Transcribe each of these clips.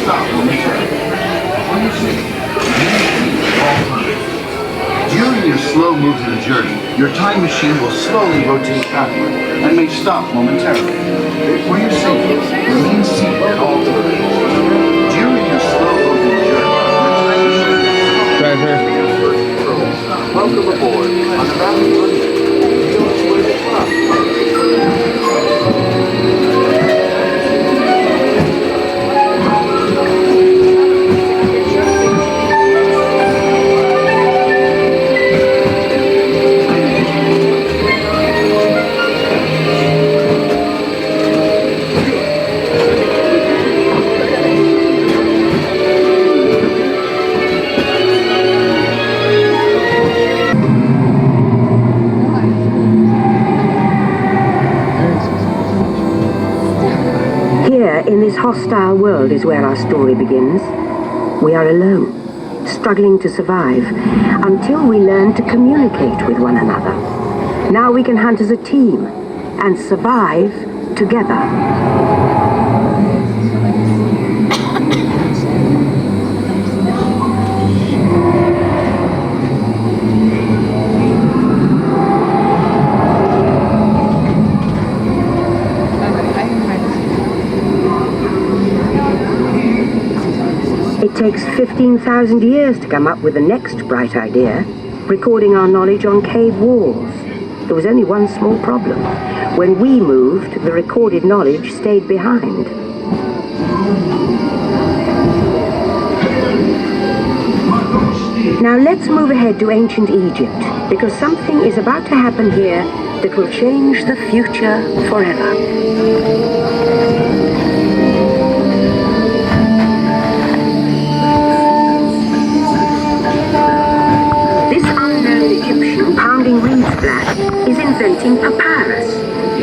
stop momentarily. During your slow movement journey, your time machine will slowly rotate backward and may stop momentarily. For your safety, remain seated at all times. During your slow movement journey, your time machine will slowly welcome aboard on the rapid runway. In this hostile world is where our story begins. We are alone, struggling to survive, until we learn to communicate with one another. Now we can hunt as a team and survive together. It takes 15,000 years to come up with the next bright idea, recording our knowledge on cave walls. There was only one small problem. When we moved, the recorded knowledge stayed behind. Now let's move ahead to ancient Egypt, because something is about to happen here that will change the future forever. Egyptian pounding reeds flat is inventing papyrus,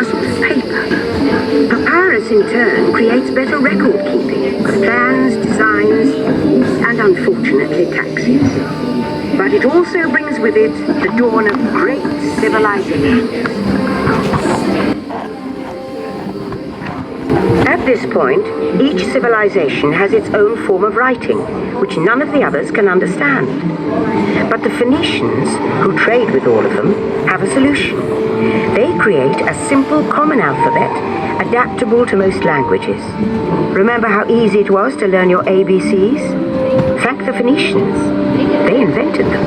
a sort of paper. Papyrus in turn creates better record keeping of plans, designs, and unfortunately taxes. But it also brings with it the dawn of great civilization. At this point, each civilization has its own form of writing, which none of the others can understand. But the Phoenicians, who trade with all of them, have a solution. They create a simple common alphabet, adaptable to most languages. Remember how easy it was to learn your ABCs? Thank the Phoenicians. They invented them.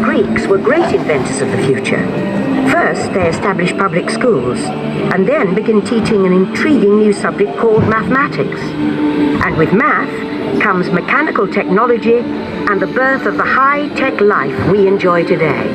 Greeks were great inventors of the future. First, they established public schools, and then began teaching an intriguing new subject called mathematics. And with math comes mechanical technology and the birth of the high-tech life we enjoy today.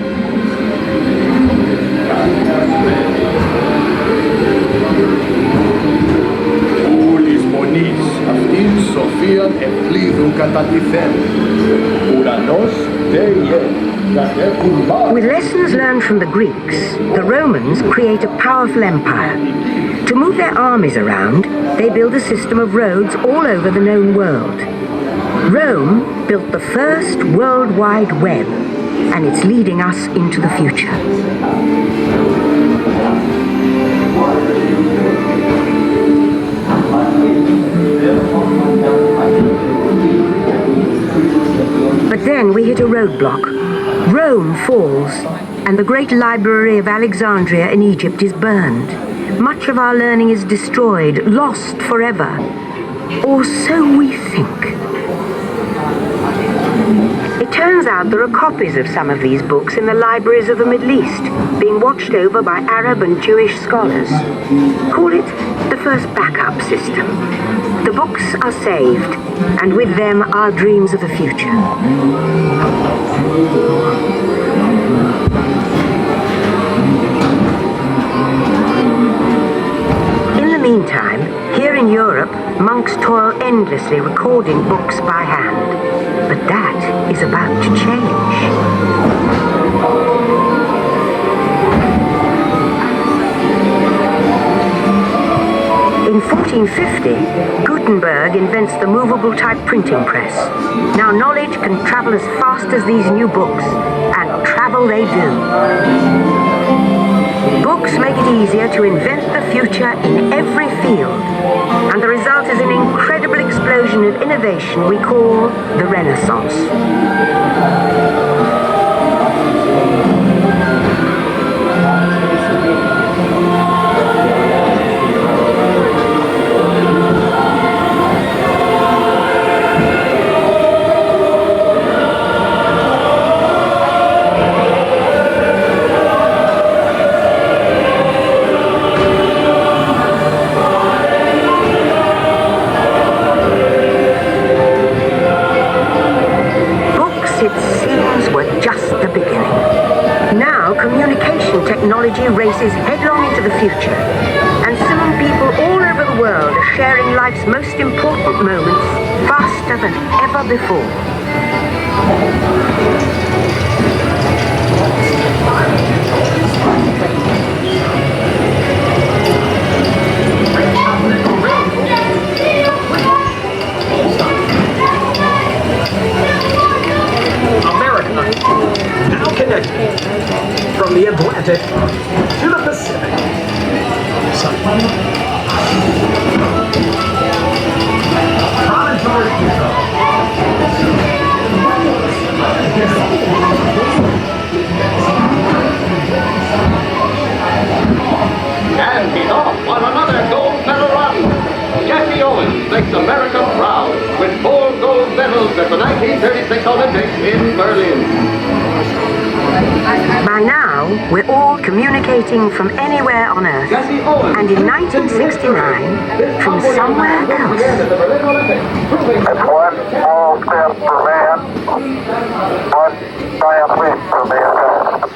With lessons learned from the Greeks, the Romans create a powerful empire. To move their armies around, they build a system of roads all over the known world. Rome built the first World Wide Web, and it's leading us into the future. But then we hit a roadblock. Rome falls, and the great library of Alexandria in Egypt is burned. Much of our learning is destroyed, lost forever. Or so we think. It turns out there are copies of some of these books in the libraries of the Middle East, being watched over by Arab and Jewish scholars. Call it the first backup system. The books are saved, and with them our dreams of the future. In the meantime, here in Europe, monks toil endlessly recording books by hand. But that is about to change. In 1450, good Gutenberg invents the movable type printing press. Now knowledge can travel as fast as these new books, and travel they do. Books make it easier to invent the future in every field, and the result is an incredible explosion of innovation we call the Renaissance. Technology races headlong into the future, and soon people all over the world are sharing life's most important moments faster than ever before. America, now connected from the Atlantic to the Pacific. And he's off on another gold medal run. Jesse Owens makes America proud with 4 gold medals at the 1936 Olympics in Berlin. By now, we're all communicating from anywhere on Earth, and in 1969, from somewhere else. That's one small step for man, one giant leap for mankind.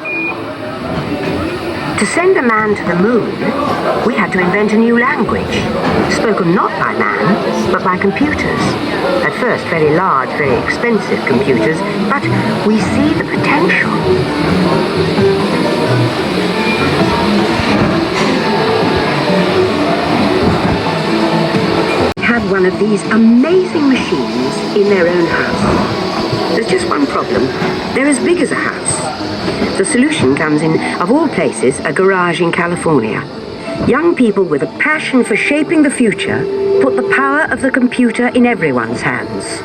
To send a man to the moon, we had to invent a new language, spoken not by man, but by computers. At first, very large, very expensive computers, but we see the potential. Had one of these amazing machines in their own house. There's just one problem. They're as big as a house. The solution comes in, of all places, a garage in California. Young people with a passion for shaping the future put the power of the computer in everyone's hands.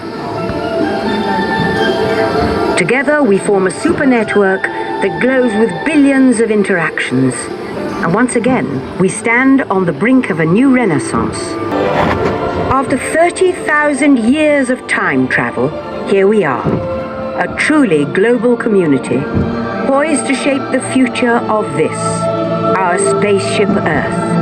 Together we form a super network that glows with billions of interactions. And once again, we stand on the brink of a new renaissance. After 30,000 years of time travel, here we are, a truly global community, poised to shape the future of this, our Spaceship Earth.